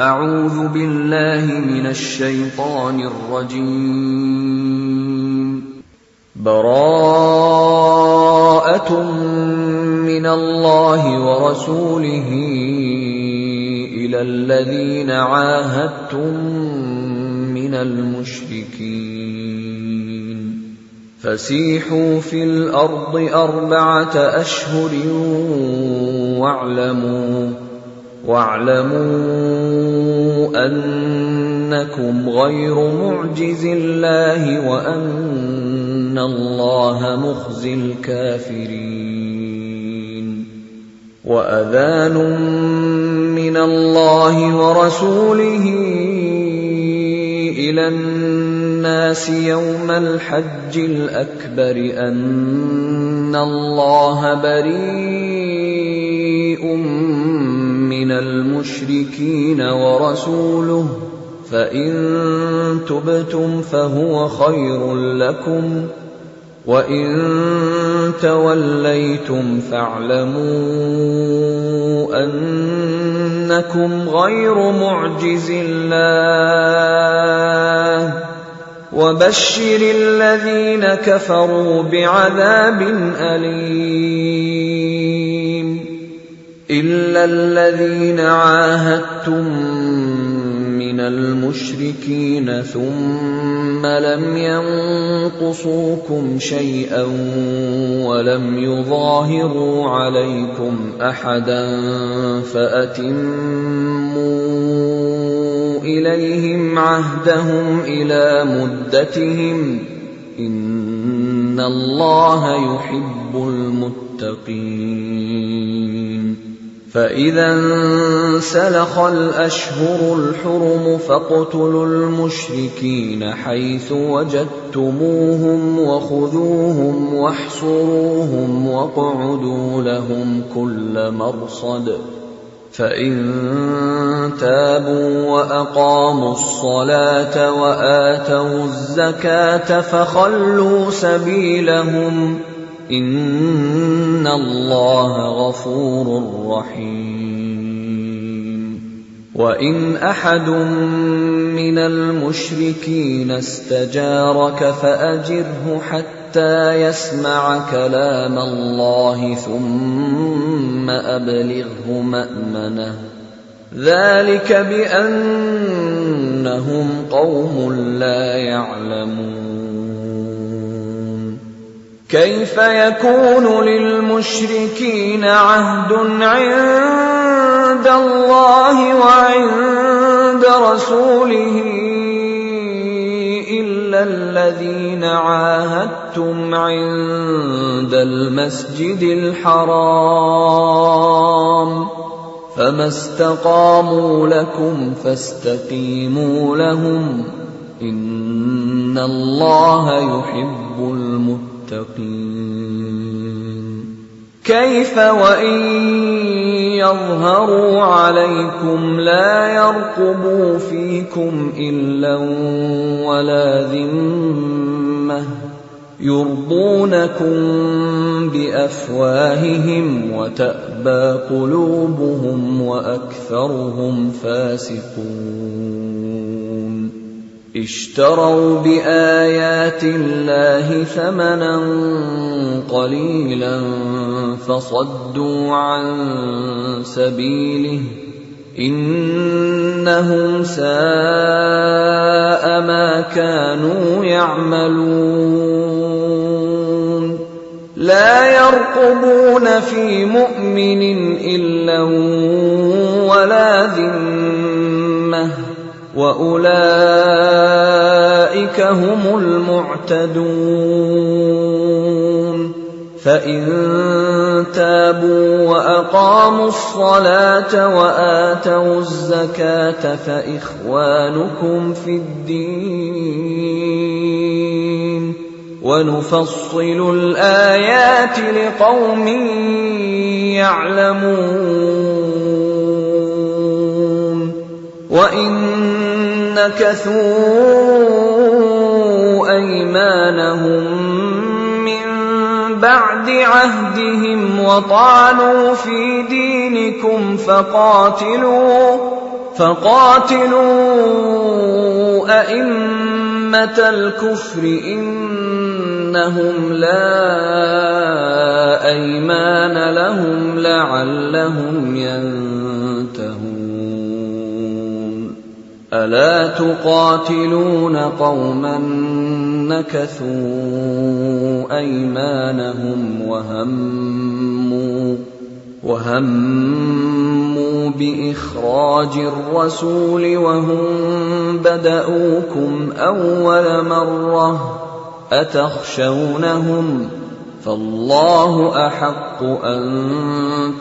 أعوذ بالله من الشيطان الرجيم. براءة من الله ورسوله إلى الذين عاهدتم من المشركين فسيحوا في الأرض 4 أشهر واعلموا أنكم غير معجز الله وأن الله مخزي الكافرين. وأذان من الله ورسوله إلى الناس يوم الحج الأكبر أن الله بريء من المشركين ورسوله فإن تبتم فهو خير لكم وإن توليتم فاعلموا أنكم غير معجز الله وبشر الذين كفروا بعذاب أليم. إلا الذين عاهدتم من المشركين ثم لم ينقصوكم شيئا ولم يظاهروا عليكم أحدا فأتموا إليهم عهدهم إلى مدتهم إن الله يحب المتقين. فإذا انسلخ الأشهر الحرم فاقتلوا المشركين حيث وجدتموهم وخذوهم واحصروهم واقعدوا لهم كل مرصد. فإن تابوا وأقاموا الصلاة وآتوا الزكاة فخلوا سبيلهم إن الله غفور رحيم. وإن أحد من المشركين استجارك فأجره حتى يسمع كلام الله ثم أبلغه مأمنه ذلك بأنهم قوم لا يعلمون. كيف يكون للمشركين عهد عند الله وعند رسوله إلا الذين عاهدتم عند المسجد الحرام فما استقاموا لكم فاستقيموا لهم إن الله يحب المتقين. كيف وإن يظهروا عليكم لا يرقبوا فيكم إلا ولا ذمة يرضونكم بأفواههم وتأبى قلوبهم وأكثرهم فاسقون. اشتروا بآيات الله ثمنا قليلا فصدوا عن سبيله إنهم ساء ما كانوا يعملون. لا يرقبون في مؤمن إلا ولا ذمة وأولئك هم المعتدون. فإن تابوا وأقاموا الصلاة وآتوا الزكاة فإخوانكم في الدين ونفصل الآيات لقوم يعلمون. وإن نكثوا أيمانهم من بعد عهدهم وطعنوا في دينكم فقاتلوا أئمة الكفر إنهم لا أيمان لهم لعلهم ينتهون ألا تقاتلون قوما نكثوا أيمانهم وهموا بإخراج الرسول وهم بدؤوكم أول مرة أتخشونهم فالله أحق أن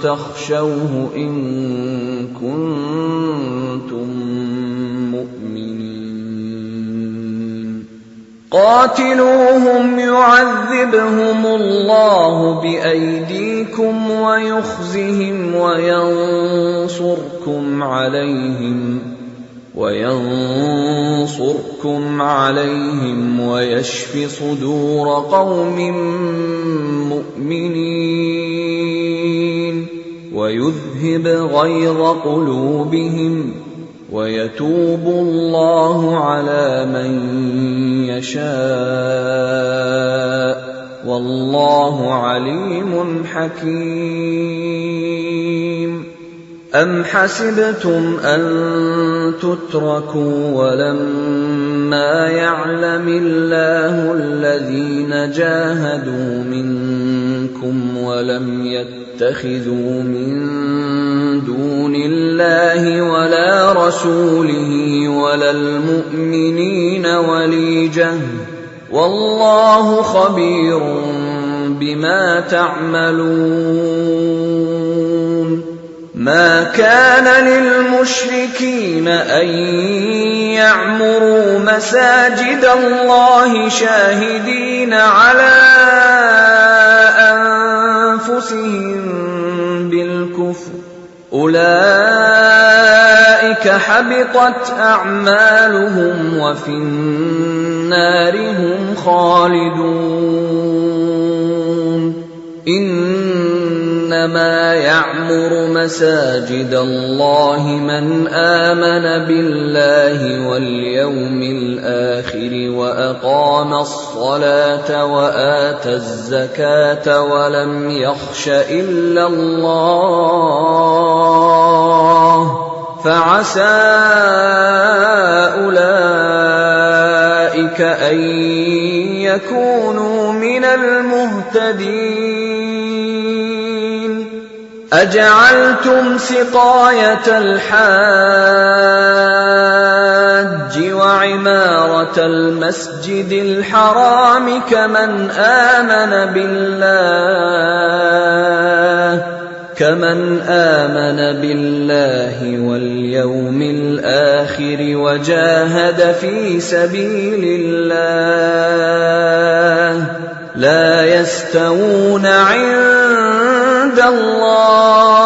تخشوه إن كنتم مؤمنين قاتلوهم يعذبهم الله بأيديكم ويخزهم وينصركم عليهم ويشف صدور قوم مؤمنين ويذهب غيظ قلوبهم ويتوب الله على من يشاء والله عليم حكيم أم حسبتم أن تتركوا ولما يعلم الله الذين جاهدوا منكم ولم يتخذوا من دون الله ولا رسوله ولا المؤمنين وليجة والله خبير بما تعملون ما كان للمشركين أن يعمروا مساجد الله شاهدين على أنفسهم بالكفر أولئك حبطت أعمالهم وفي النار هم خالدون إنما يعمر مساجد الله من آمن بالله واليوم الآخر وأقام الصلاة وآتى الزكاة ولم يخش إلا الله فعسى أولئك أن يكونوا من المهتدين أجعلتم سقاية الحاج وعمارة المسجد الحرام كمن آمن بالله واليوم الآخر وجاهد في سبيل الله لا يستوون عند الله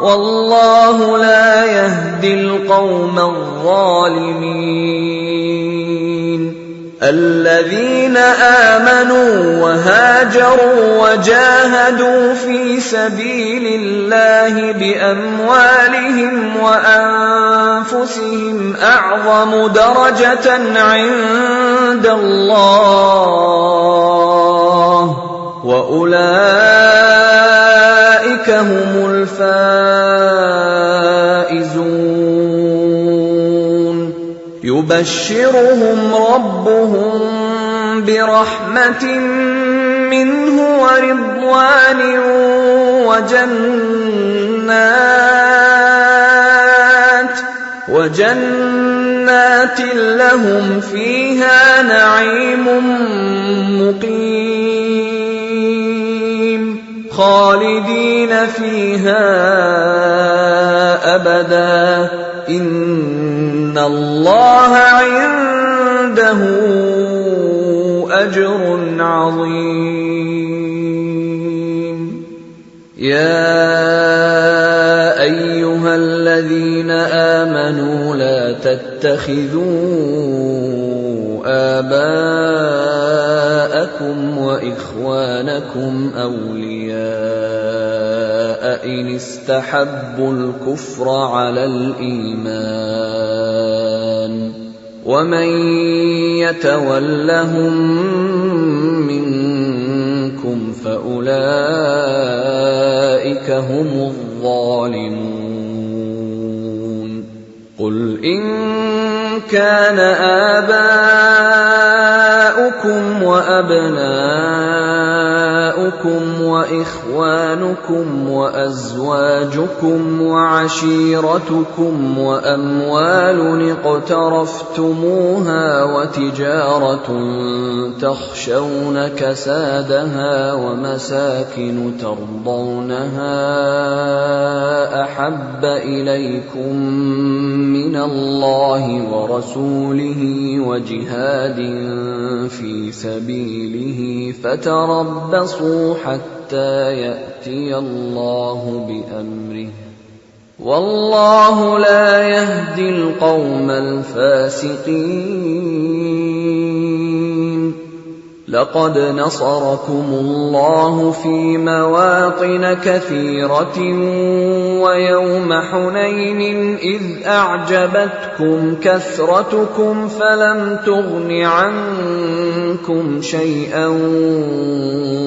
والله لا يهدي القوم الظالمين الذين آمنوا وهاجروا وجاهدوا في سبيل الله بأموالهم وأنفسهم أعظم درجة عند الله وأولئك هم الفائزون يبشرهم ربهم برحمة منه ورضوان وجنات لهم فيها نعيم مقيم خالدين فيها أبدا إن الله عنده أجر عظيم يا أيها الذين آمنوا لا تتخذوا آباءكم وإخوانكم أولياء إن استحبوا الكفر على الإيمان ومن يتولهم منكم فأولئك هم الظالمون قل إن كان آباؤكم وأبناؤكم وإخوانكم وأزواجكم وعشيرتكم وأموال اقترفتموها وتجارة تخشون كسادها ومساكن ترضونها أحب إليكم من الله ورسوله وجهاد في سبيله فتربصوا حتى يأتي الله بأمره والله لا يهدي القوم الفاسقين لقد نصركم الله في مواطن كثيرة ويوم حنين إذ أعجبتكم كثرتكم فلم تغن عنكم شيئا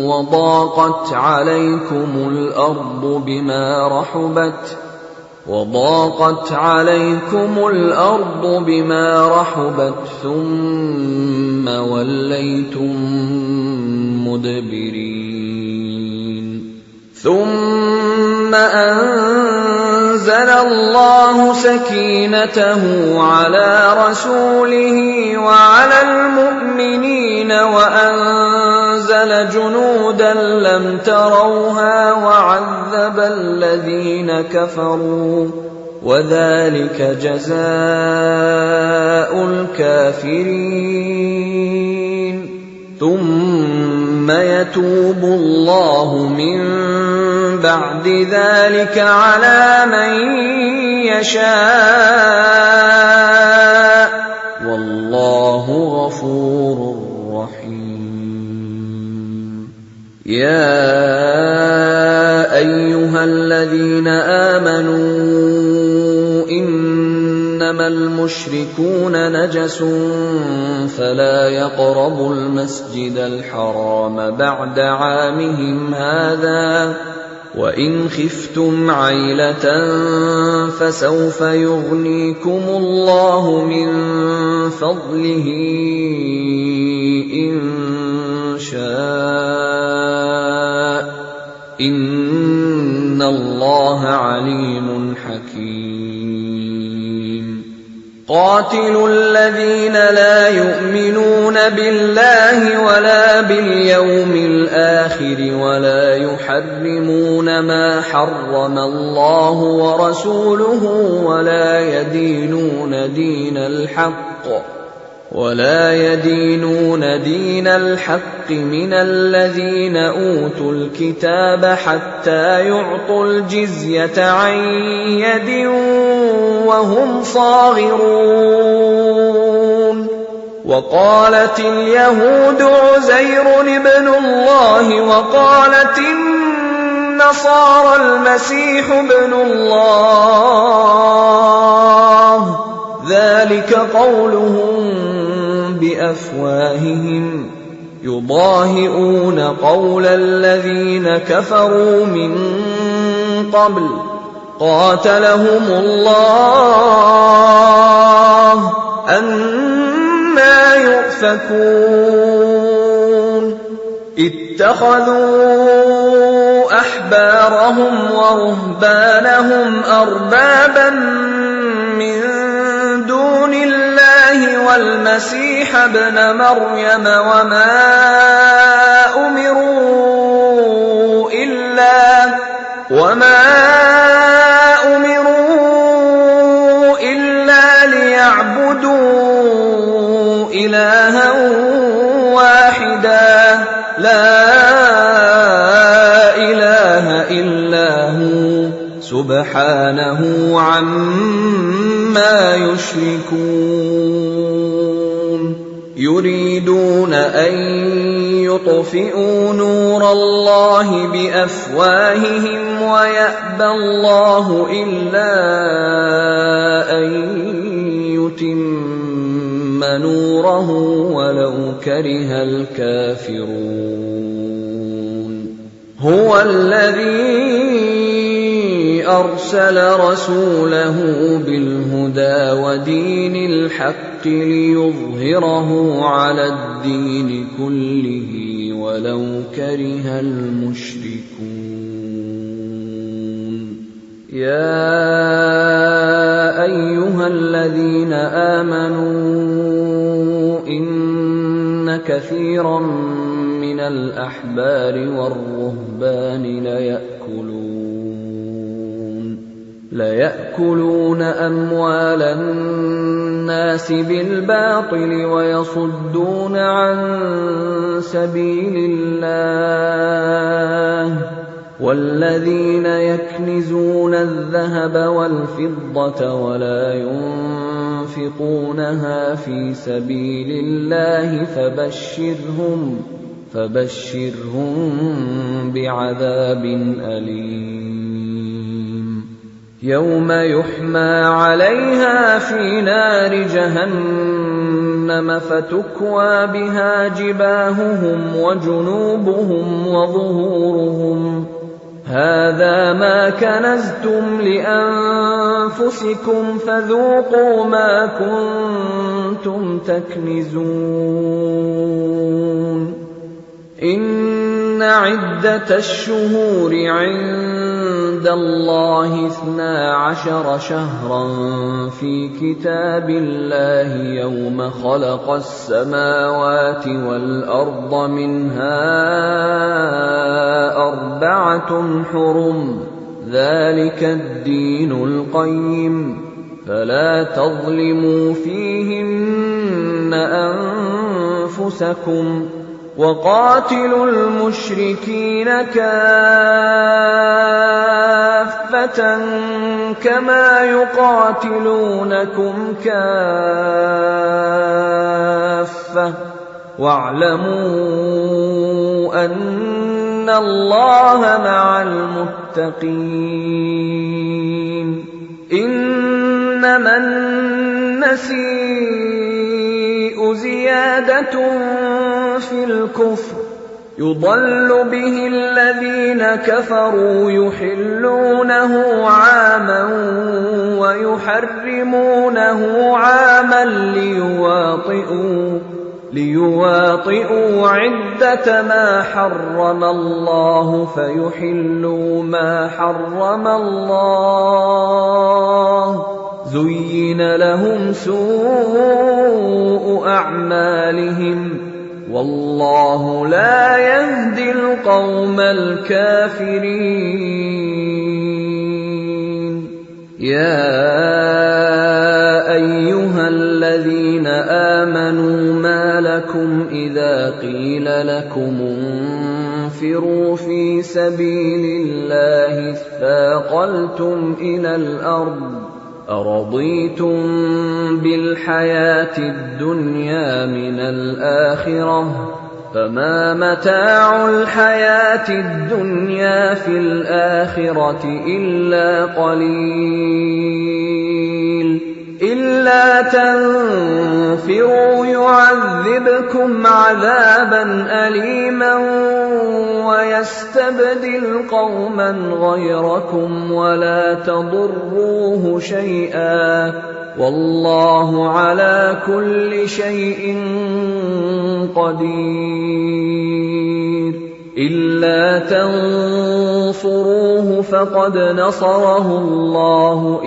وضاقت عليكم الأرض بما رحبت ثم وليتم مدبرين ثم أنزل الله سكينته على رسوله وعلى المؤمنين وأنزل جنودا لم تروها وعذب الذين كفروا وذلك جزاء الكافرين ثم يتوب الله من بعد ذلك على من يشاء والله غفور رحيم يا أيها الذين آمنوا إنما المشركون نجس فلا يقربوا المسجد الحرام بعد عامهم هذا وإن خفتم عيلة فسوف يغنيكم الله من فضله إن شاء إن الله عليم حكيم قاتلوا الذين لا يؤمنون بالله ولا باليوم الآخر ولا يحرمون ما حرم الله ورسوله ولا يدينون دين الحق من الذين أوتوا الكتاب حتى يعطوا الجزية عن يد وهم صاغرون وقالت اليهود عزير ابن الله وقالت النصارى المسيح ابن الله ذلك قولهم بأفواههم يضاهئون قول الذين كفروا من قبل قاتلهم الله أنى يؤفكون اتخذوا أحبارهم ورهبانهم أربابا من دون الله والمسيح ابن مريم وما أمروا إلا ليعبدوا إلها واحدا لا إله إلا هو سبحانه عما يشركون يريدون أن يطفئوا نور الله بأفواههم ويأبى الله إلا أن يتم نوره ولو كره الكافرون هو الذي أرسل رسوله بالهدى ودين الحق ليظهره على الدين كله ولو كره المشركون يا أيها الذين آمنوا إن كثيرا من الأحبار والرهبان ليأكلون أموال الناس بالباطل ويصدون عن سبيل الله والذين يكنزون الذهب والفضة ولا ينفقونها في سبيل الله فبشرهم بعذاب أليم يوم يحمى عليها في نار جهنم فتكوى بها جباههم وجنوبهم وظهورهم هذا ما كنزتم لأنفسكم فذوقوا ما كنتم تكنزون إن عدة الشهور عند الله 12 شهرا في كتاب الله يوم خلق السماوات والأرض منها 4 حرم ذلك الدين القيم فلا تظلموا فيهن أنفسكم وقاتلوا المشركين كافة كما يقاتلونكم كافة واعلموا أن الله مع المتقين إنما النسيء زيادة في الكفر يضل به الذين كفروا يحلونه عاما ويحرمونه عاما ليواطئوا عدة ما حرم الله فيحلوا ما حرم الله زين لهم سوء أعمالهم والله لا يهدي القوم الكافرين يا أيها الذين آمنوا ما لكم إذا قيل لكم انفروا في سبيل الله اثاقلتم إلى الأرض أرضيتم بالحياة الدنيا من الآخرة فما متاع الحياة الدنيا في الآخرة إلا قليل إلا تنفروا يعذبكم عذابا أليما ويستبدل قوما غيركم ولا تضروه شيئا والله على كل شيء قدير إلا تنصروه فقد نصره الله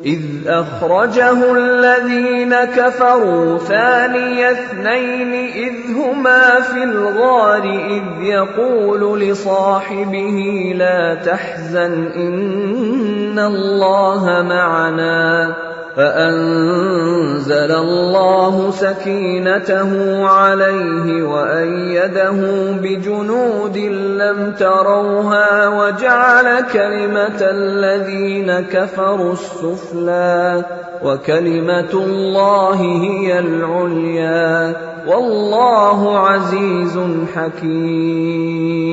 إذ أخرجه الذين كفروا ثاني اثنين إذ هما في الغار إذ يقول لصاحبه لا تحزن إن الله معنا فأنزل الله سكينته عليه وأيده بجنود لم تروها وجعل كلمة الذين كفروا السفلى وكلمة الله هي العليا والله عزيز حكيم.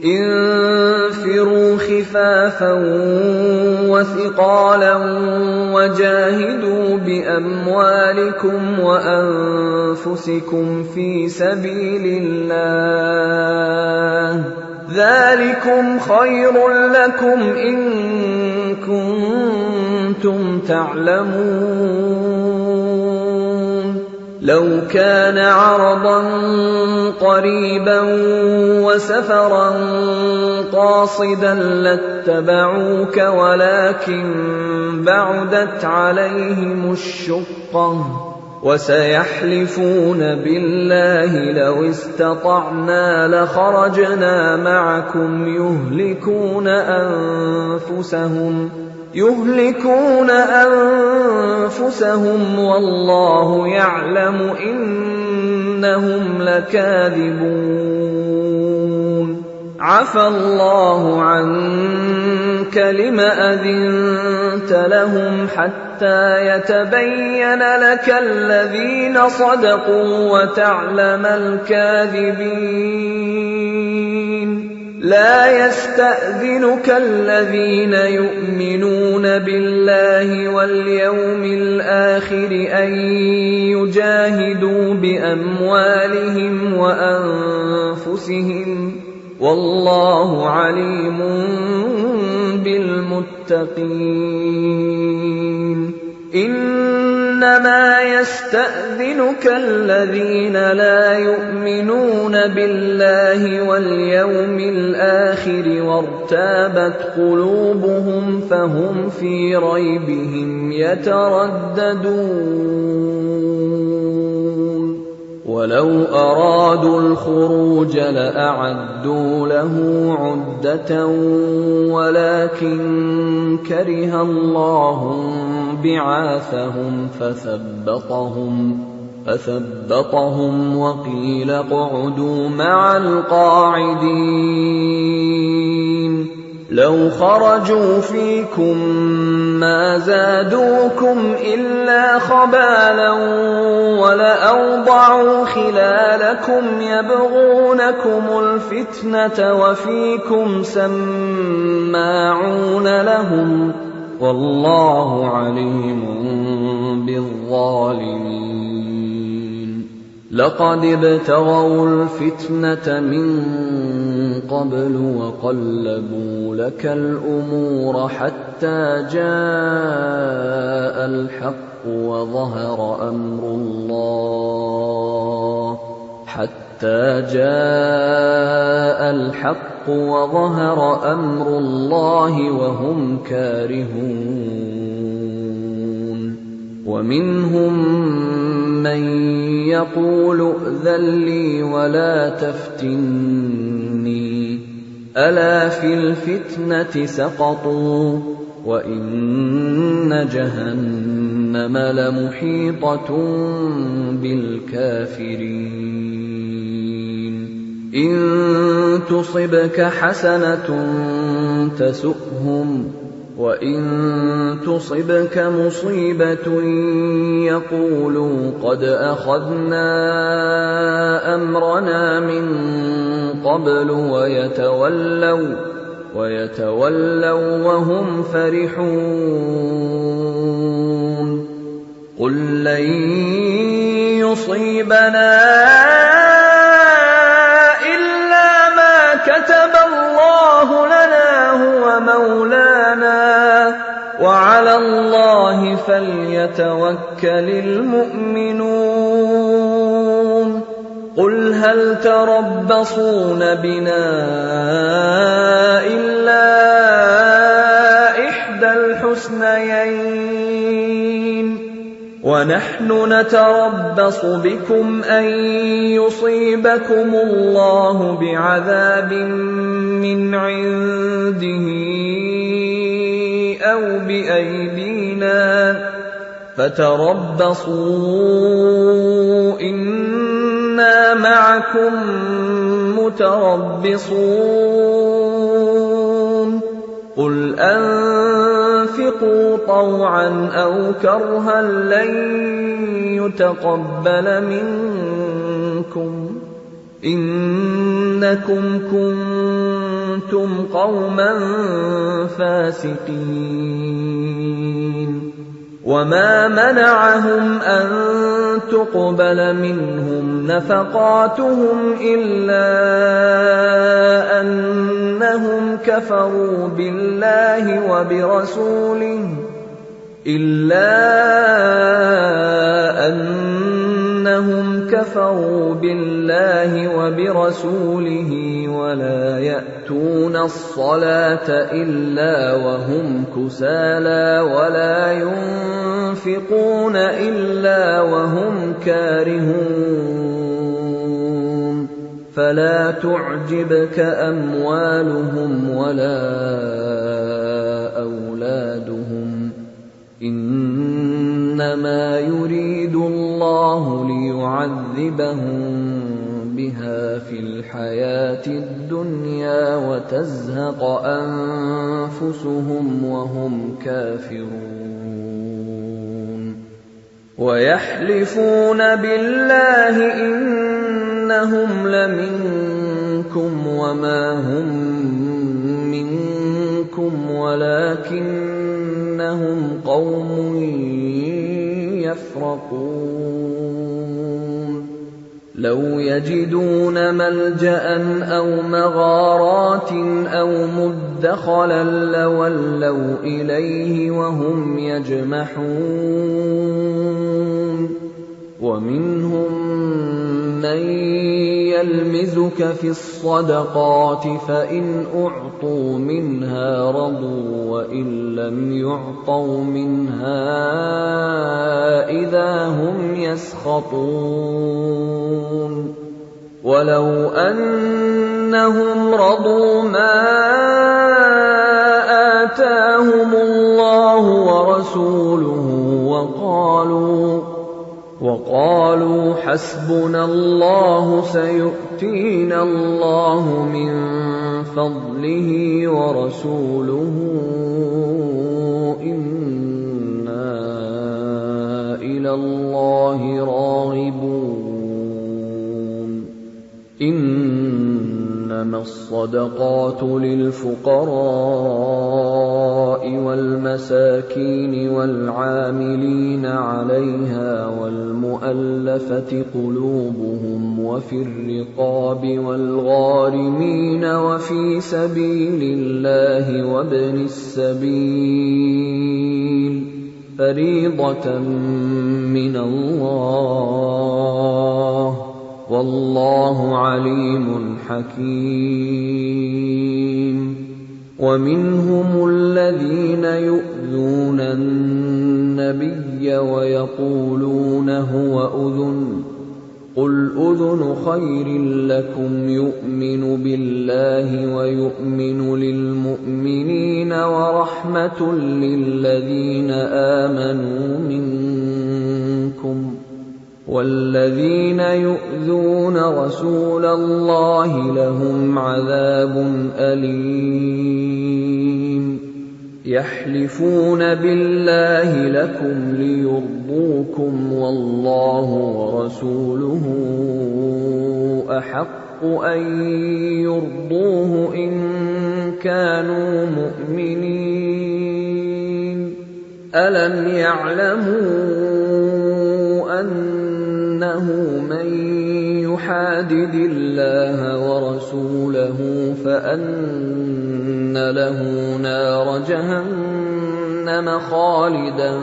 انفروا خفافا وثقالا وجاهدوا بأموالكم وأنفسكم في سبيل الله ذلكم خير لكم إن كنتم تعلمون. لو كان عرضا قريبا وسفرا قاصدا لاتبعوك ولكن بعدت عليهم الشقة وسيحلفون بالله لو استطعنا لخرجنا معكم يهلكون أنفسهم والله يعلم إنهم لكاذبون. عفى الله عنك لم أذنت لهم حتى يتبين لك الذين صدقوا وتعلم الكاذبين. لا يستأذنك الذين يؤمنون بالله واليوم الآخر أن يجاهدوا بأموالهم وأنفسهم والله عليم بالمتقين. إنما يستأذنك الذين لا يؤمنون بالله واليوم الآخر وارتابت قلوبهم فهم في ريبهم يترددون. ولو أرادوا الخروج لأعدوا له عدة ولكن كره الله بعاثهم فثبطهم وقيل اقعدوا مع القاعدين. لو خرجوا فيكم ما زادوكم إلا خبالا ولأوضعوا خلالكم يبغونكم الفتنة وفيكم سماعون لهم والله عليم بالظالمين. لقد ابتغوا الفتنة من قبل وقلبوا لك الأمور حتى جاء الحق وظهر أمر الله وهم كارهون. ومنهم من يقول ائذن لي ولا تفتني ألا في الفتنة سقطوا وإن جهنم لمحيطة بالكافرين. إن تصبك حسنة تسؤهم وإن تصبك مصيبة يقولوا قد أخذنا أمرنا من قبل ويتولوا وهم فرحون. قل لن يصيبنا إلا ما كتب الله لنا هو مولانا وعلى الله فليتوكل المؤمنون. قل هل تربصون بنا إلا إحدى الحسنيين ونحن نتربص بكم أن يصيبكم الله بعذاب من عنده أو أَوْ بِأَيْدِينَا فَتَرَبَّصُوا إِنَّا مَعَكُمْ مُتَرَبِّصُونَ قُلْ أَنفِقُوا طَوْعًا أَوْ كَرْهًا لَّن يُتَقَبَّلَ مِنكُمْ إِنَّكُمْ كُنتُمْ قَوْمًا فَاسِقِينَ وَمَا مَنَعَهُمْ أَن تُقْبَلَ مِنْهُمْ نَفَقَاتُهُمْ إِلَّا أَنَّهُمْ كَفَرُوا بِاللَّهِ وَبِرَسُولِهِ وَلَا يَأْتُونَ الصَّلَاةَ إِلَّا وَهُمْ كُسَالَىٰ وَلَا يُنفِقُونَ إِلَّا وَهُمْ كَارِهُونَ فَلَا تُعْجِبْكَ أَمْوَالُهُمْ وَلَا أَوْلَادُهُمْ إِنَّمَا يُرِيدُ اللَّهُ لِيُعَذِّبَهُم بِهَا فِي الْحَيَاةِ الدُّنْيَا وَتَزْهَقَ أَنفُسُهُمْ وَهُمْ كَافِرُونَ وَيَحْلِفُونَ بِاللَّهِ إِنَّهُمْ لَمِنكُمْ وَمَا هُم مِّنكُمْ وَلَٰكِنَّهُمْ قَوْمٌ يَفْرَقُونَ لَوْ يَجِدُونَ مَلْجَأً أَوْ مَغَارَاتٍ أَوْ مُدَّخَلًا لَّوَلَّوْا إِلَيْهِ وَهُمْ يَجْمَحُونَ وَمِنْهُم مَّن يَلْمِزُكَ فِي الصَّدَقَاتِ فَإِنْ أُعْطُوا مِنْهَا رَضُوا وَإِن لَّمْ يُعْطَوْا مِنْهَا إِذَا هُمْ يَسْخَطُونَ وَلَوْ أَنَّهُمْ رَضُوا مَا آتَاهُمُ اللَّهُ وَرَسُولُهُ وَقَالُوا حَسْبُنَا اللَّهُ سَيُؤْتِينَا اللَّهُ مِن فَضْلِهِ وَرَسُولُهُ إِنَّا إِلَى اللَّهِ رَاغِبُونَ إِنَّمَا الصَّدَقَاتُ لِلْفُقَرَاءِ وَالْمَسَاكِينِ وَالْعَامِلِينَ عَلَيْهَا وَالْمُؤَلَّفَةِ قُلُوبُهُمْ وَفِي الرِّقَابِ وَالْغَارِمِينَ وَفِي سَبِيلِ اللَّهِ وَابْنِ السَّبِيلِ فَرِيضَةً مِّنَ اللَّهِ وَاللَّهُ عَلِيمٌ حَكِيمٌ وَمِنْهُمُ الَّذِينَ يُؤْذُونَ النَّبِيَّ وَيَقُولُونَ هُوَ أُذُنٌ قُلْ أُذُنُ خَيْرٍ لَّكُمْ يُؤْمِنُ بِاللَّهِ وَيُؤْمِنُ لِلْمُؤْمِنِينَ وَرَحْمَةٌ لِّلَّذِينَ آمَنُوا مِنكُمْ وَالَّذِينَ يُؤْذُونَ رَسُولَ اللَّهِ لَهُمْ عَذَابٌ أَلِيمٌ يَحْلِفُونَ بِاللَّهِ لَكُمْ لِيُرْضُوكُمْ وَاللَّهُ وَرَسُولُهُ أَحَقُّ أَن يُرْضُوهُ إِن كَانُوا مُؤْمِنِينَ أَلَمْ يَعْلَمُوا أَنَّهُ مَن يُحَادِدِ اللَّهَ وَرَسُولَهُ فَأَنَّ لَهُ نَارَ جَهَنَّمَ خَالِدًا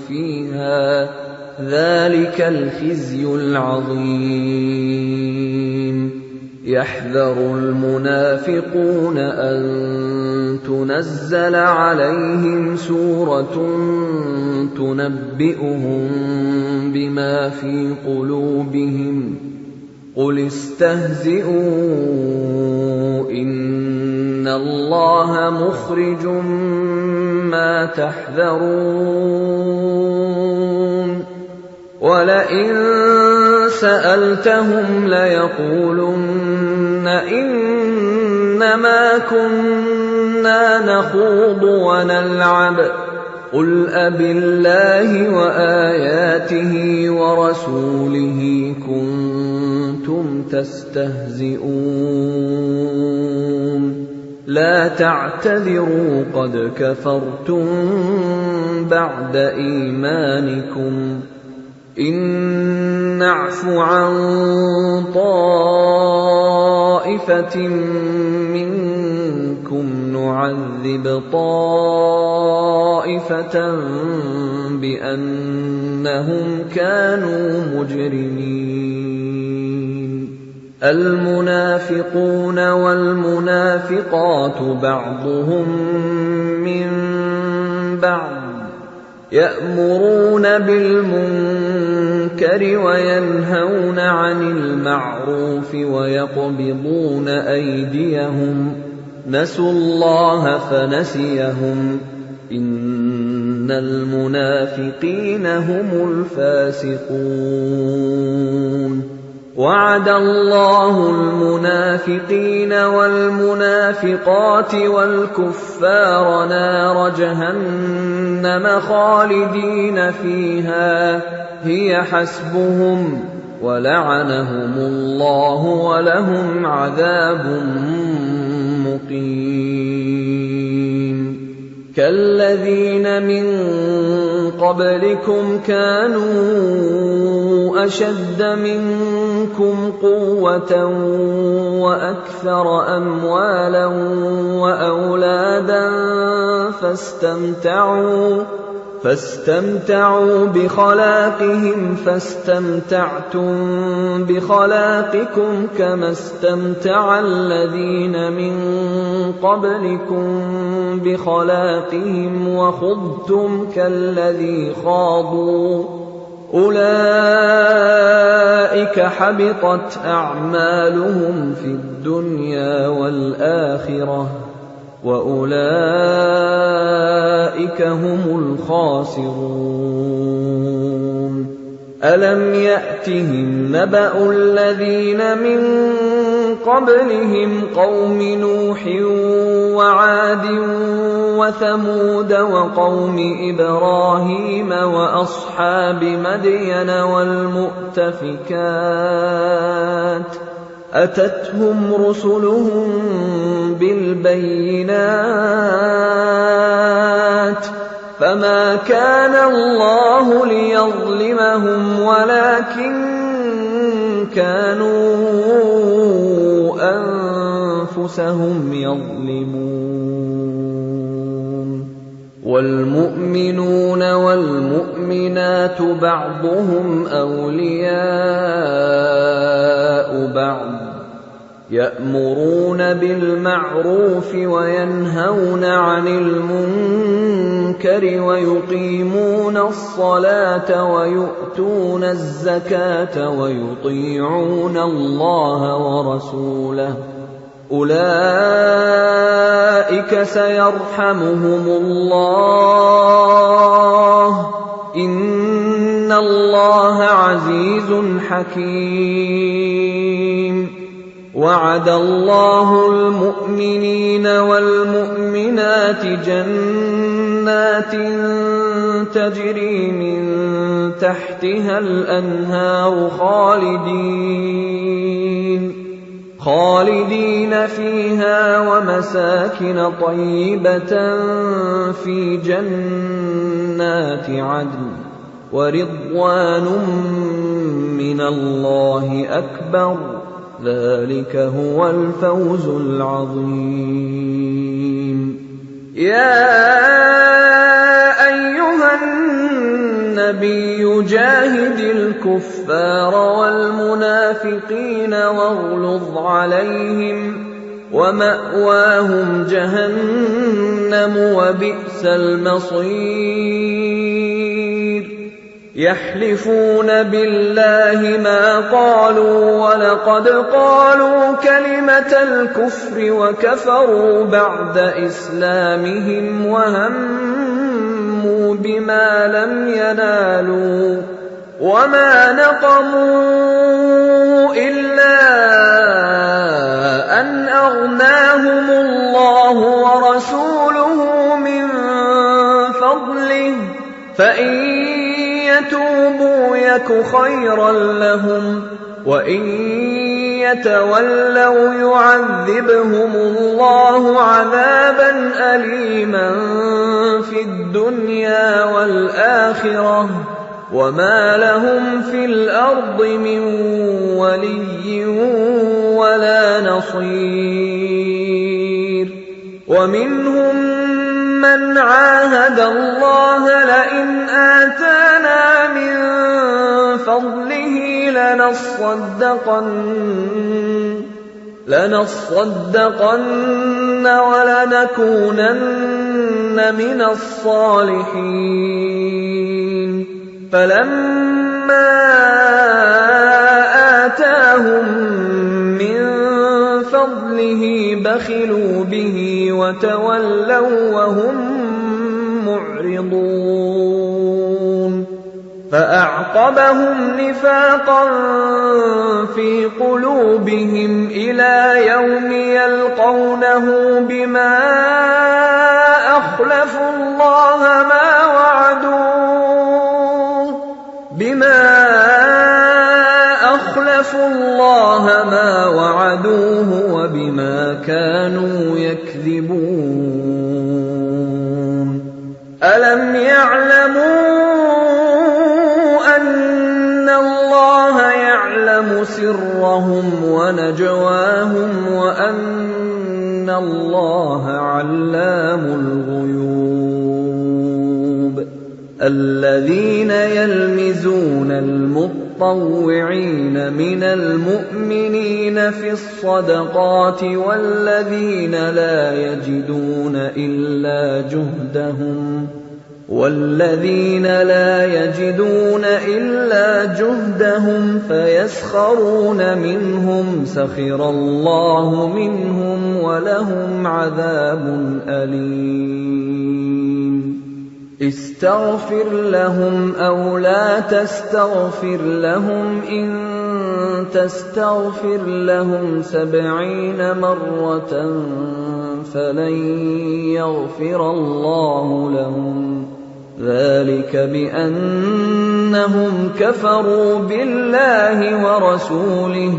فِيهَا ذَلِكَ الْخِزْيُ الْعَظِيمُ يَحْذَرُ الْمُنَافِقُونَ أَن تُنَزَّلَ عَلَيْهِمْ سُورَةٌ تُنَبِّئُهُم بِمَا فِي قُلُوبِهِمْ قُلِ اسْتَهْزِئُوا إِنَّ إِنَّ اللَّهَ مُخْرِجٌ مَّا تَحْذَرُونَ وَلَئِن سَأَلْتَهُمْ لَيَقُولُنَّ إِنَّمَا كُنَّا نَخُوضُ وَنَلْعَبُ قُلْ أَبِاللَّهِ وَآيَاتِهِ وَرَسُولِهِ كُنتُمْ تَسْتَهْزِئُونَ لَا تَعْتَذِرُوا قَدْ كَفَرْتُم بَعْدَ إِيمَانِكُمْ إِن نَّعْفُ عَن طَائِفَةٍ مِّنكُمْ نُعَذِّبْ طَائِفَةً بِأَنَّهُمْ كَانُوا مُجْرِمِينَ الْمُنَافِقُونَ وَالْمُنَافِقَاتُ بَعْضُهُم مِّن بَعْضٍ يَأْمُرُونَ بِالْمُنكَرِ وَيَنْهَوْنَ عَنِ الْمَعْرُوفِ وَيَقْبِضُونَ أَيْدِيَهُمْ نَسُوا اللَّهَ فَنَسِيَهُمْ إِنَّ الْمُنَافِقِينَ هُمُ الْفَاسِقُونَ وَعَدَ اللَّهُ الْمُنَافِقِينَ وَالْمُنَافِقَاتِ وَالْكُفَّارَ نَارَ جَهَنَّمَ خَالِدِينَ فِيهَا هِيَ حَسْبُهُمْ وَلَعَنَهُمُ اللَّهُ وَلَهُمْ عَذَابٌ مُّقِيمٌ كَالَّذِينَ مِن قَبْلِكُمْ كَانُوا أَشَدَّ مِنكُمْ قُوَّةً وَأَكْثَرَ أَمْوَالًا وَأَوْلَادًا فاستمتعوا بخلاقهم فاستمتعتم بخلاقكم كما استمتع الذين من قبلكم بخلاقهم وخضتم كالذي خاضوا أولئك حبطت أعمالهم في الدنيا والآخرة وَأُولَٰئِكَ هُمُ الْخَاسِرُونَ أَلَمْ يَأْتِهِمْ نَبَأُ الَّذِينَ مِن قَبْلِهِمْ قَوْمِ نُوحٍ وَعَادٍ وَثَمُودَ وَقَوْمِ إِبْرَاهِيمَ وَأَصْحَابِ مَدْيَنَ وَالْمُؤْتَفِكَاتِ أَتَتْهُمْ رُسُلُهُم بِالْبَيِّنَاتِ فَمَا كَانَ اللَّهُ لِيَظْلِمَهُمْ وَلَٰكِن كَانُوا أَنفُسَهُمْ يَظْلِمُونَ وَالْمُؤْمِنُونَ وَالْمُؤْمِنَاتُ بَعْضُهُمْ أَوْلِيَاءُ بَعْضٍ يَأْمُرُونَ بِالْمَعْرُوفِ وَيَنْهَوْنَ عَنِ الْمُنكَرِ وَيُقِيمُونَ الصَّلَاةَ وَيُؤْتُونَ الزَّكَاةَ وَيُطِيعُونَ اللَّهَ وَرَسُولَهُ أُولَئِكَ سَيَرْحَمُهُمُ اللَّهُ إِنَّ اللَّهَ عَزِيزٌ حَكِيمٌ وَعَدَ اللَّهُ الْمُؤْمِنِينَ وَالْمُؤْمِنَاتِ جَنَّاتٍ تَجْرِي مِن تَحْتِهَا الْأَنْهَارُ خَالِدِينَ فِيهَا وَمَسَاكِنَ طَيِّبَةً فِي جَنَّاتِ عَدْنٍ وَرِضْوَانٌ مِّنَ اللَّهِ أَكْبَرُ ذَلِكَ هُوَ الْفَوْزُ الْعَظِيمُ يَا أَيُّهَا النَّبِيُّ جَاهِدِ الْكُفَّارَ وَالْمُنَافِقِينَ وَاغْلُظْ عَلَيْهِمْ وَمَأْوَاهُمْ جَهَنَّمُ وَبِئْسَ الْمَصِيرُ يحلفون بالله ما قالوا ولقد قالوا كلمة الكفر وكفروا بعد إسلامهم وهموا بما لم ينالوا وما نقموا إلا أن أغناهم الله ورسوله من فضله فإن يتوبوا يك خيرا لهم وإن يتولوا يعذبهم الله عذابا أليما في الدنيا والآخرة وما لهم في الأرض من ولي ولا نصير ومنهم من عاهد الله لئن آتانا من فضله لنصدقن ولنكونن من الصالحين فلما آتاهم من فضله بخلوا به وتولوا وهم معرضون فأعقبهم نفاقا في قلوبهم إلى يوم يلقونه بما أخلفوا الله ما وعدوه وبما كانوا يكذبون ألم يعلموا أن الله يعلم سرهم ونجواهم وأن الله علام الغيوب الذين يلمزون المطوعين من المؤمنين في الصدقات والذين لا يجدون إلا جهدهم فيسخرون منهم سخر الله منهم ولهم عذاب أليم استغفر لهم أو لا تستغفر لهم إن تستغفر لهم 70 مرة فلن يغفر الله لهم ذلك بأنهم كفروا بالله ورسوله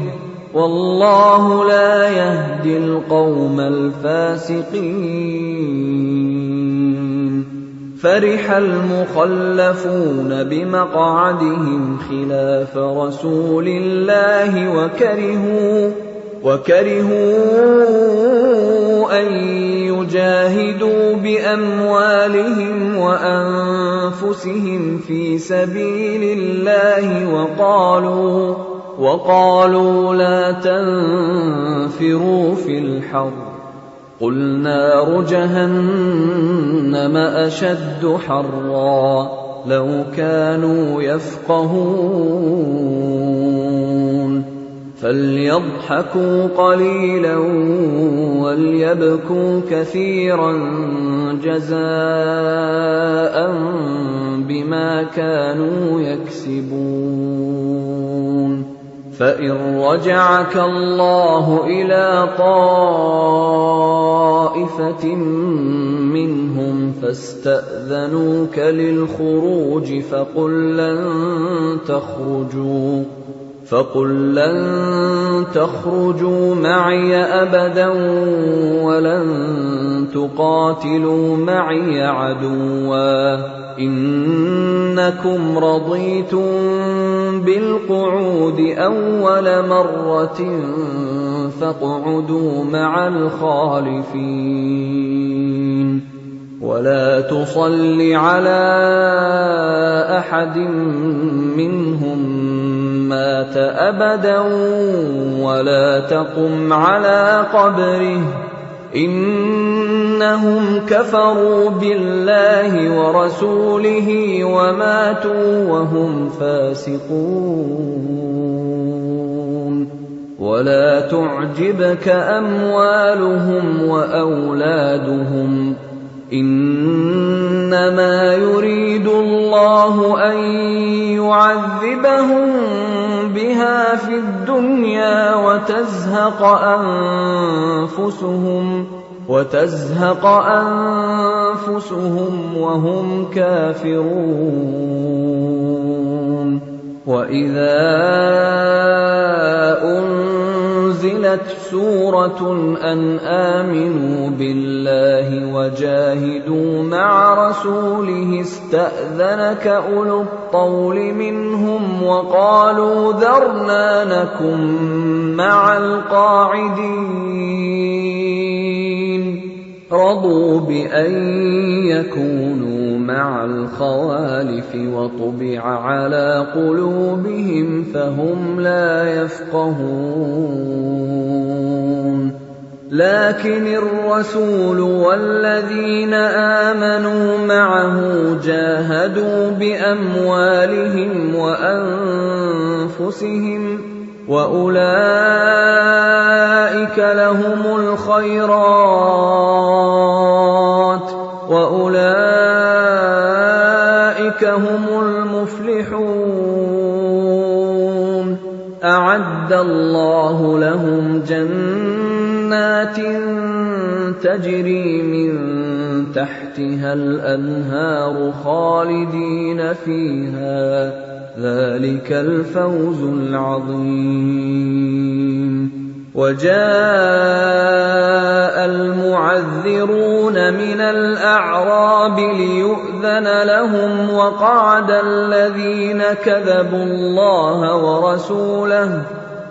والله لا يهدي القوم الفاسقين فرح المخلفون بمقعدهم خلاف رسول الله وكرهوا أن يجاهدوا بأموالهم وأنفسهم في سبيل الله وقالوا لا تنفروا في الحر قل نار جهنم أشد حرا لو كانوا يفقهون فليضحكوا قليلا وليبكوا كثيرا جزاء بما كانوا يكسبون فإن رجعك الله إلى طائفة منهم فاستأذنوك للخروج فقل لن تخرجوا معي أبدا ولن تقاتلوا معي عدوا إنكم رضيتم بالقعود أول مرة فاقعدوا مع الخالفين ولا تصل على أحد منهم مات أبدا ولا تقم على قبره إنهم إنهم كفروا بالله ورسوله وماتوا وهم فاسقون ولا تعجبك أموالهم وأولادهم إنما يريد الله أن يعذبهم بها في الدنيا وتزهق أنفسهم وهم كافرون وإذا أنزلت سورة أن آمنوا بالله وجاهدوا مع رسوله استأذنك أولو الطول منهم وقالوا ذرنا نكن مع القاعدين رضوا بأن يكونوا مع الخوالف وطبع على قلوبهم فهم لا يفقهون لكن الرسول والذين آمنوا معه جاهدوا بأموالهم وأنفسهم وأولئك لهم الخيرات وأولئك هم المفلحون أعد الله لهم جنات تجري من تحتها الأنهار خالدين فيها ذلك الفوز العظيم وجاء المعذرون من الأعراب ليؤذن لهم وقعد الذين كذبوا الله ورسوله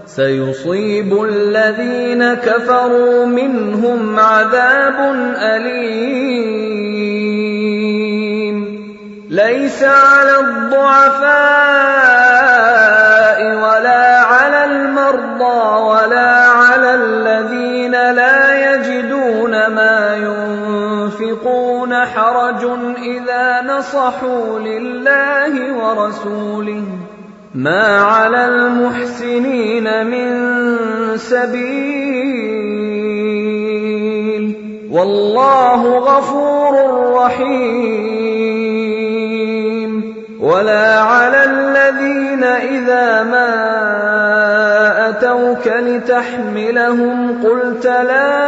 سيصيب الذين كفروا منهم عذاب أليم ليس على الضعفاء ولا على المرضى ولا على الذين لا يجدون ما ينفقون حرج إذا نصحوا لله ورسوله ما على المحسنين من سبيل والله غفور رحيم ولا على الذين إذا ما أتوك لتحملهم قلت لا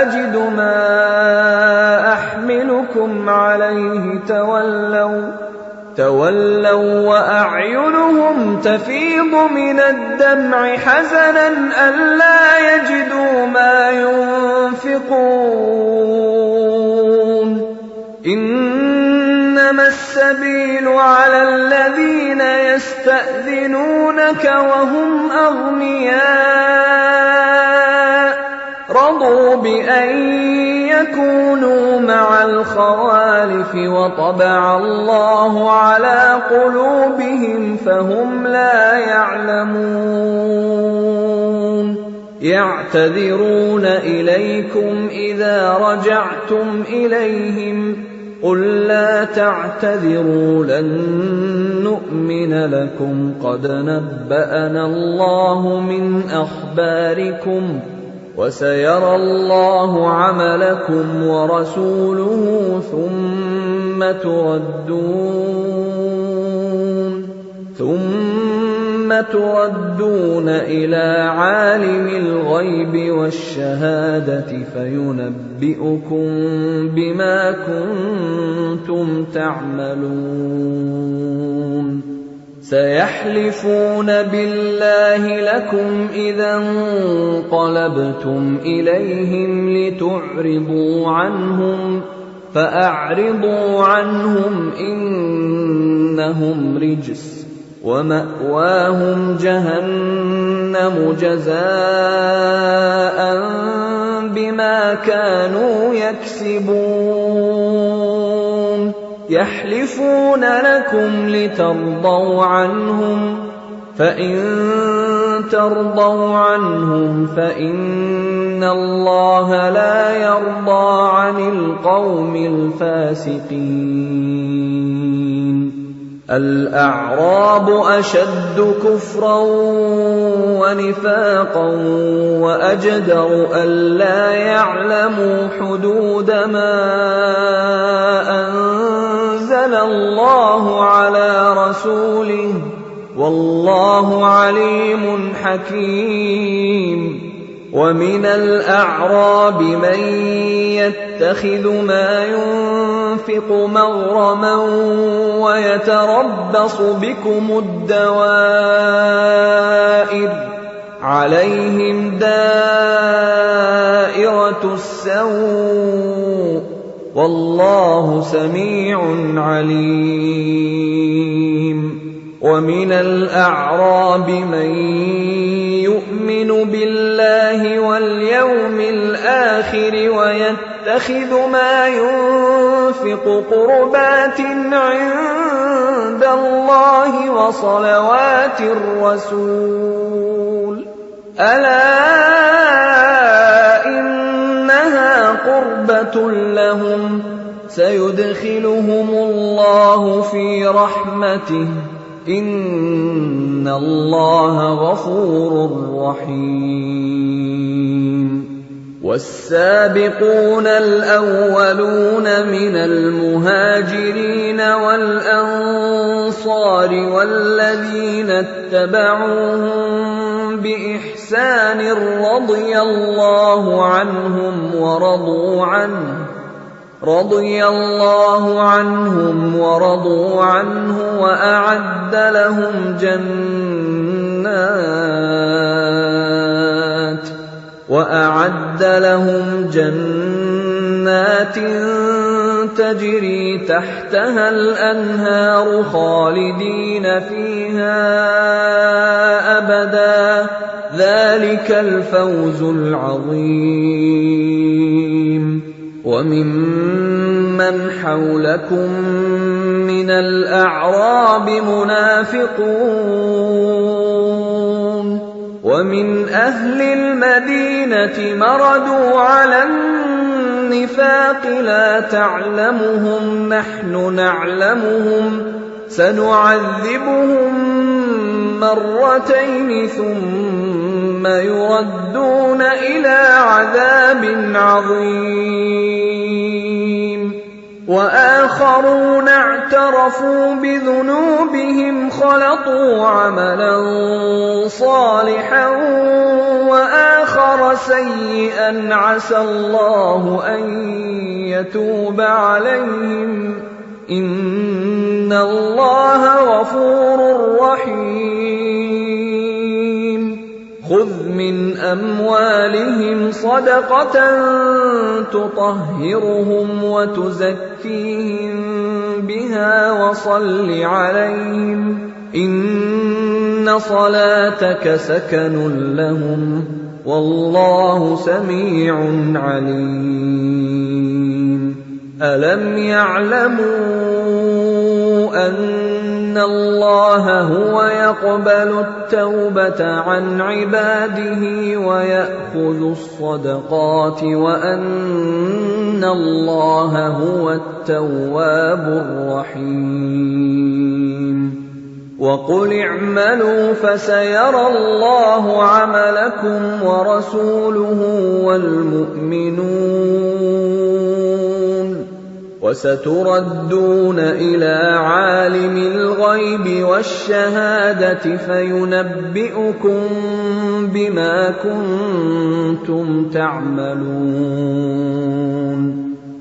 أجد ما أحملكم عليه تولوا وأعينهم تفيض من الدمع حزنا ألا يجدوا ما ينفقون إنما السبيل على الذين يستأذنونك وهم أغنياء رضوا بأن يكونوا مع الخوالف وطبع الله على قلوبهم فهم لا يعلمون يعتذرون إليكم إذا رجعتم إليهم قل لا تعتذروا لن نؤمن لكم قد نبأنا الله من أخباركم وسيرى الله عملكم ورسوله ثم تردون إلى عالم الغيب والشهادة فينبئكم بما كنتم تعملون سيحلفون بالله لكم إذا انقلبتم إليهم لتعرضوا عنهم فأعرضوا عنهم إنهم رجس ومأواهم جهنم جزاء بما كانوا يكسبون يحلفون لكم لترضوا عنهم فإن ترضوا عنهم فإن اللَّهَ لَا يَرْضَىٰ عَنِ الْقَوْمِ الْفَاسِقِينَ الْأَعْرَابُ أَشَدُّ كُفْرًا وَنِفَاقًا وَأَجْدَرُ أَلَّا يَعْلَمُوا حُدُودَ مَا أَنزَلَ اللَّهُ عَلَىٰ رَسُولِهِ ۗ وَاللَّهُ عَلِيمٌ حَكِيمٌ وَمِنَ الْأَعْرَابِ مَن يَتَّخِذُ مَا يُنفِقُ مَغْرَمًا وَيَتَرَبَّصُ بِكُمُ الدَّوَائِرَ ۚ عَلَيْهِمْ دَائِرَةُ السَّوْءِ ۗ وَاللَّهُ سَمِيعٌ عَلِيمٌ وَمِنَ الْأَعْرَابِ مَن يُؤْمِنُ بِاللَّهِ وَالْيَوْمِ الْآخِرِ وَيَتَّخِذُ مَا يُنفِقُ قُرُبَاتٍ عِندَ اللَّهِ وَصَلَوَاتِ الرَّسُولِ ۚ أَلَا إِنَّهَا قُرْبَةٌ لَّهُمْ ۚ سَيُدْخِلُهُمُ اللَّهُ فِي رَحْمَتِهِ ۗ إِنَّ اللَّهَ غَفُورٌ رَّحِيمٌ وَالسَّابِقُونَ الْأَوَّلُونَ مِنَ الْمُهَاجِرِينَ وَالْأَنصَارِ وَالَّذِينَ اتَّبَعُوهُم بِإِحْسَانٍ رَّضِيَ اللَّهُ عنهم وَرَضُوا عَنْهُ وَأَعَدَّ لَهُمْ جَنَّاتٍ تَجْرِي تَحْتَهَا الْأَنْهَارُ خَالِدِينَ فِيهَا أَبَدًا ۚ ذَٰلِكَ الْفَوْزُ الْعَظِيمُ وَمِمَّنْ حَوْلَكُم مِّنَ الْأَعْرَابِ مُنَافِقُونَ وَمِنْ أَهْلِ الْمَدِينَةِ مَرَدُوا عَلَى النِّفَاقِ لَا تَعْلَمُهُمْ نَحْنُ نَعْلَمُهُمْ ۚ سَنُعَذِّبُهُم مَّرَّتَيْنِ ثُمَّ يُرَدُّونَ إِلَىٰ عَذَابٍ عَظِيمٍ وَآخَرُونَ اعْتَرَفُوا بِذُنُوبِهِمْ خَلَطُوا عَمَلًا صَالِحًا وَآخَرَ سَيِّئًا عَسَى اللَّهُ أَن يَتُوبَ عَلَيْهِمْ ۚ إِنَّ اللَّهَ غَفُورٌ رَّحِيمٌ خُذْ مِنْ أَمْوَالِهِمْ صَدَقَةً تُطَهِّرُهُمْ وَتُزَكِّيهِم بِهَا وَصَلِّ عَلَيْهِمْ ۖ إِنَّ صَلَاتَكَ سَكَنٌ لَّهُمْ ۗ وَاللَّهُ سَمِيعٌ عَلِيمٌ أَلَمْ يَعْلَمُوا أَنَّ اللَّهَ هُوَ يَقْبَلُ التَّوْبَةَ عَنْ عِبَادِهِ وَيَأْخُذُ الصَّدَقَاتِ وَأَنَّ اللَّهَ هُوَ التَّوَّابُ الرَّحِيمُ وَقُلِ اعْمَلُوا فَسَيَرَى اللَّهُ عَمَلَكُمْ وَرَسُولُهُ وَالْمُؤْمِنُونَ وَسَتُرَدُّونَ إِلَىٰ عَالِمِ الْغَيْبِ وَالشَّهَادَةِ فَيُنَبِّئُكُم بِمَا كُنتُمْ تَعْمَلُونَ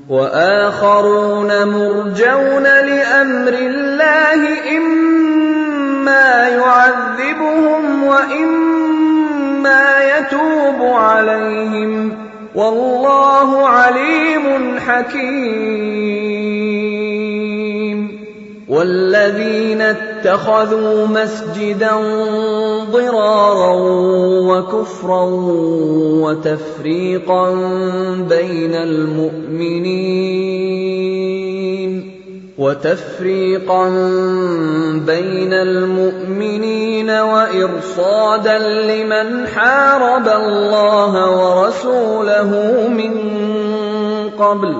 وَآخَرُونَ مُرْجَوْنَ لِأَمْرِ اللَّهِ إِمَّا يُعَذِّبُهُمْ وَإِمَّا يَتُوبُ عَلَيْهِمْ ۗ وَاللَّهُ عَلِيمٌ حَكِيمٌ وَالَّذِينَ اتَّخَذُوا مَسْجِدًا ضِرَارًا وَكُفْرًا وَتَفْرِيقًا بَيْنَ الْمُؤْمِنِينَ وتفريقا بين المؤمنين وإرصادا لمن حارب الله ورسوله من قبل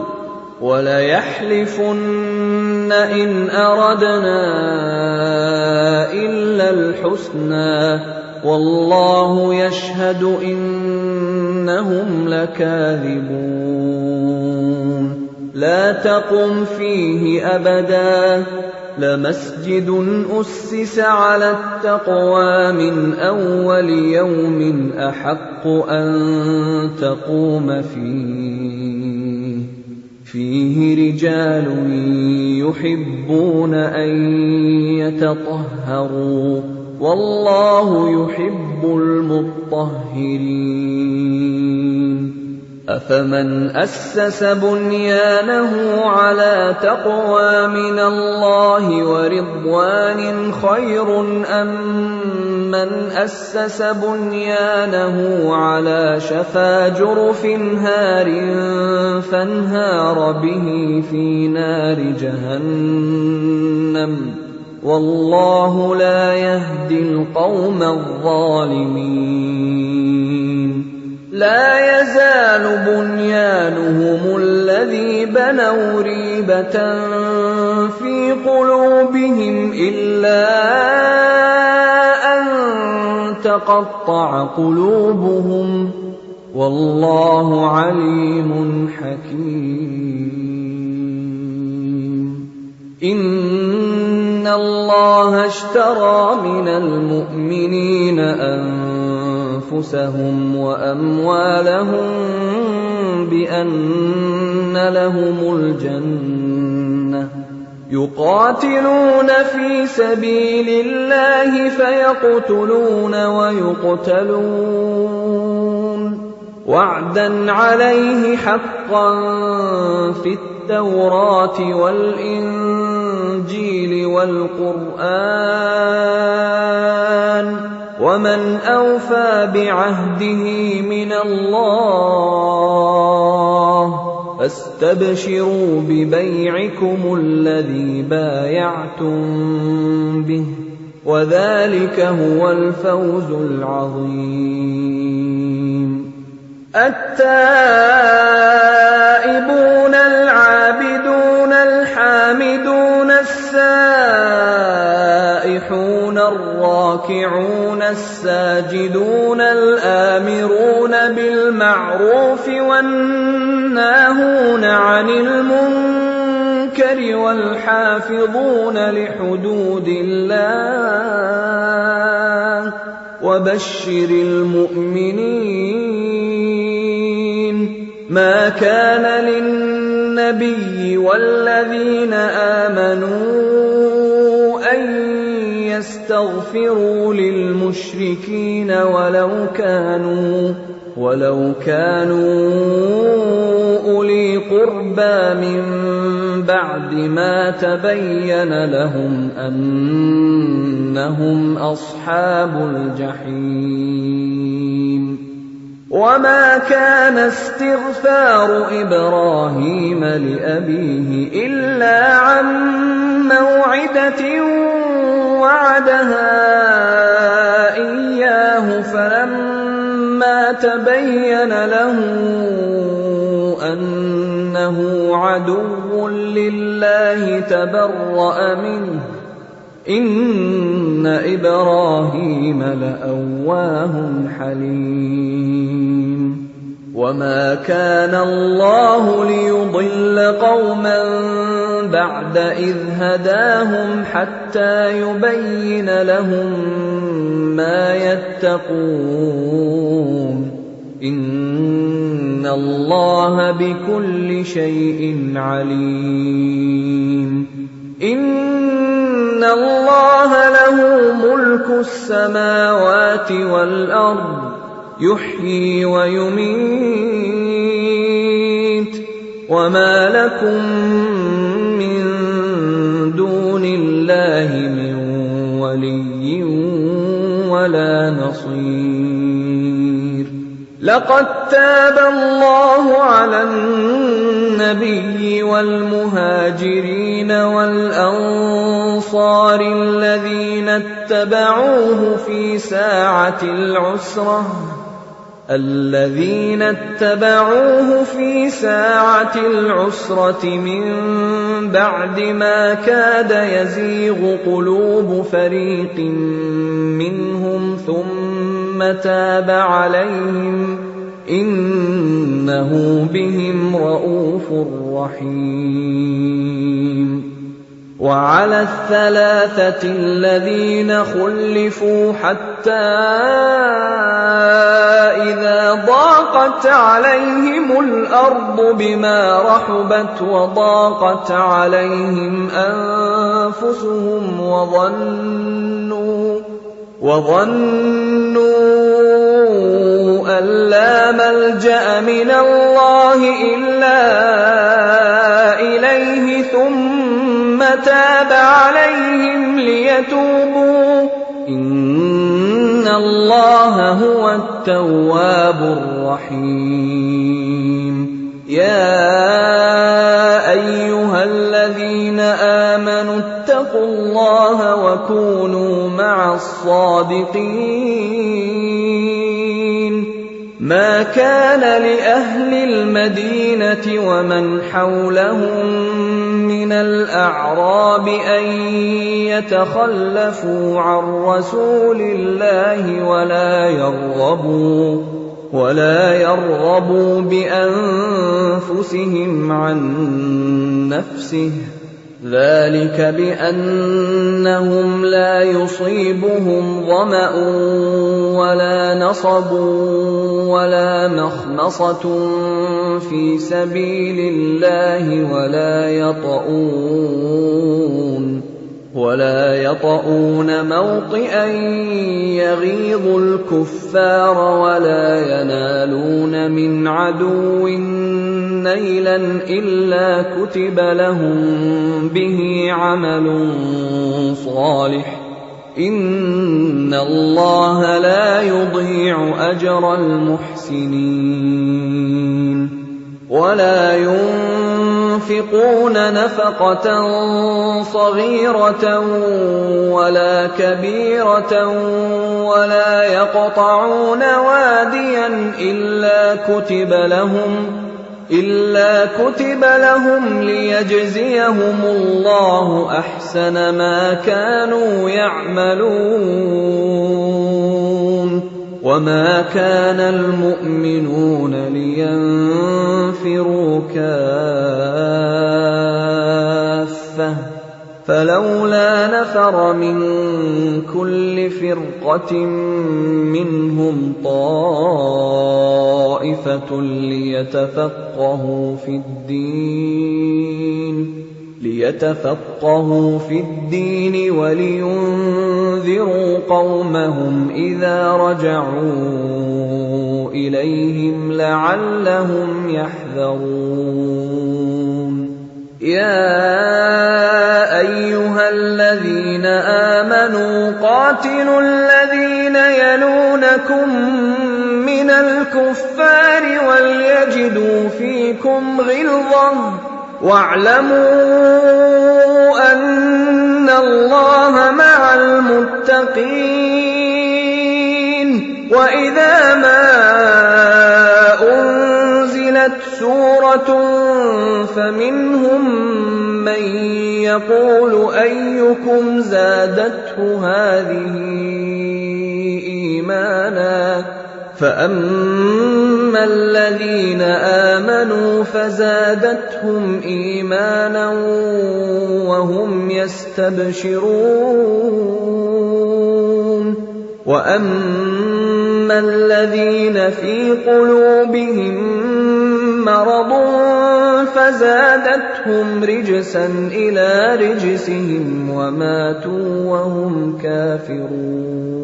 وليحلفن إن أردنا إلا الحسنى والله يشهد إنهم لكاذبون لا تقم فيه أبدا لمسجد أسس على التقوى من أول يوم أحق أن تقوم فيه رجال يحبون أن يتطهروا والله يحب المطهرين أفمن أسس بنيانه على تقوى من الله ورضوان خير أم من أسس بنيانه على شفا جرف هار فانهار به في نار جهنم والله لا يهدي القوم الظالمين لا يزال بنيانهم الذي بنوا ريبة في قلوبهم إلا أن تقطع قلوبهم والله عليم حكيم إن الله اشترى من المؤمنين أنفسهم وأموالهم بأن لهم الجنة يقاتلون في سبيل الله فيقتلون ويقتلون وعدا عليه حقا في التوراة والإنجيل والقرآن ومن أوفى بعهده من الله فاستبشروا ببيعكم الذي بايعتم به وذلك هو الفوز العظيم التائبون العابدون الحامدون السائحون الراكعون الساجدون الآمرون بالمعروف والناهون عن المنكر والحافظون لحدود الله وبشر المؤمنين ما كان للنبي والذين آمنوا أن يستغفروا للمشركين ولو كانوا أولي قربى من بعد ما تبين لهم أنهم أصحاب الجحيم وما كان استغفار إبراهيم لأبيه إلا عن موعدة وعدها إياه فلما تبين له أنه عدو لله تبرأ منه إن إبراهيم لأواه حليم وما كان الله ليضل قوما بعد إذ هداهم حتى يبين لهم ما يتقون إن الله بكل شيء عليم إن الله له ملك السماوات والأرض يحيي ويميت وما لكم من دون الله من ولي ولا نصير لقد تاب الله على النبي النبي والمهاجرين والأنصار الذين اتبعوه في ساعة العسرة من بعد ما كاد يزيغ قلوب فريق منهم ثم تاب عليهم إنه بهم رءوف رحيم. وعلى الثلاثة الذين خلفوا حتى إذا ضاقت عليهم الأرض بما رحبت وضاقت عليهم أنفسهم وظنوا أن لا ملجأ من الله إلا إليه ثم تاب عليهم ليتوبوا إن الله هو التواب الرحيم. يا أيها الذين آمنوا اتقوا الله وكونوا مع الصادقين. ما كان لأهل المدينة ومن حولهم من الأعراب أن يتخلفوا عن رسول الله ولا يرغبوا بأنفسهم عن نفسه، ذلك بأنهم لا يصيبهم ظمأ ولا نصب ولا مخمصة في سبيل الله ولا يطؤون موطئا يغيظ الكفار ولا ينالون من عدو نيلا إلا كتب لهم به عمل صالح إن الله لا يضيع أجر المحسنين. ولا ينفقون نفقة صغيرة ولا كبيرة ولا يقطعون واديا إلا كتب لهم ليجزيهم الله أحسن ما كانوا يعملون. وما كان المؤمنون لينفروا كافة فلولا نفر من كل فرقة منهم طائفة ليتفقهوا في الدين ولينذروا قومهم إذا رجعوا إليهم لعلهم يحذرون. يا أيها الذين آمنوا قاتلوا الذين يلونكم من الكفار وليجدوا فيكم غلظة واعلموا أن الله مع المتقين. وإذا ما أنزلت سورة فمنهم من يقول أيكم زادته هذه إيمانا فأما الذين آمنوا فزادتهم إيمانا وهم يستبشرون. وأما الذين في قلوبهم مرض فزادتهم رجسا إلى رجسهم وماتوا وهم كافرون.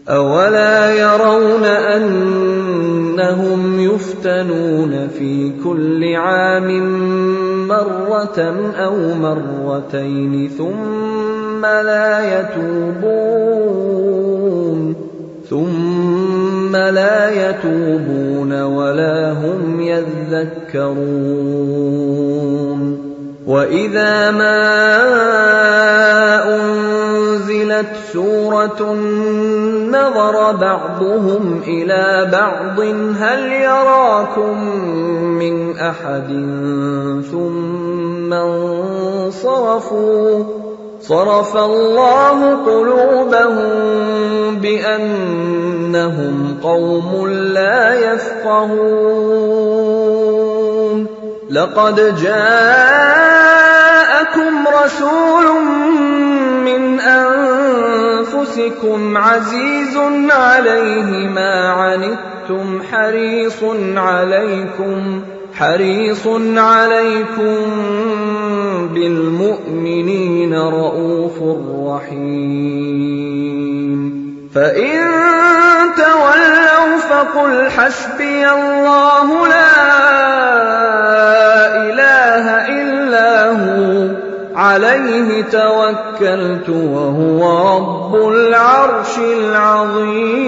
أولا يرون أنهم يفتنون في كل عام مرة أو مرتين ثم ثُمَّ لَا يَتُوبُونَ وَلَا هُمْ يَذَّكَّرُونَ وَإِذَا مَا أُنزِلَتْ سُورَةٌ نَظَرَ بَعْضُهُمْ إِلَىٰ بَعْضٍ هَلْ يَرَاكُم مِّنْ أَحَدٍ ثُمَّ انصَرَفُوا صَرَفَ اللَّهُ قُلُوبَهُم بِأَنَّهُمْ قَوْمٌ لَّا يَفْقَهُونَ لَقَدْ جَاءَكُمْ رَسُولٌ مِّنْ أَنفُسِكُمْ عَزِيزٌ عَلَيْهِ مَا عَنِتُّمْ حريص عَلَيْكُمْ بِالْمُؤْمِنِينَ رَءُوفٌ رَّحِيمٌ فَإِن تَوَلَّوْا فَقُلْ حَسْبِيَ اللَّهُ لَا إِلَٰهَ إِلَّا هُوَ عَلَيْهِ تَوَكَّلْتُ وَهُوَ رَبُّ الْعَرْشِ الْعَظِيمِ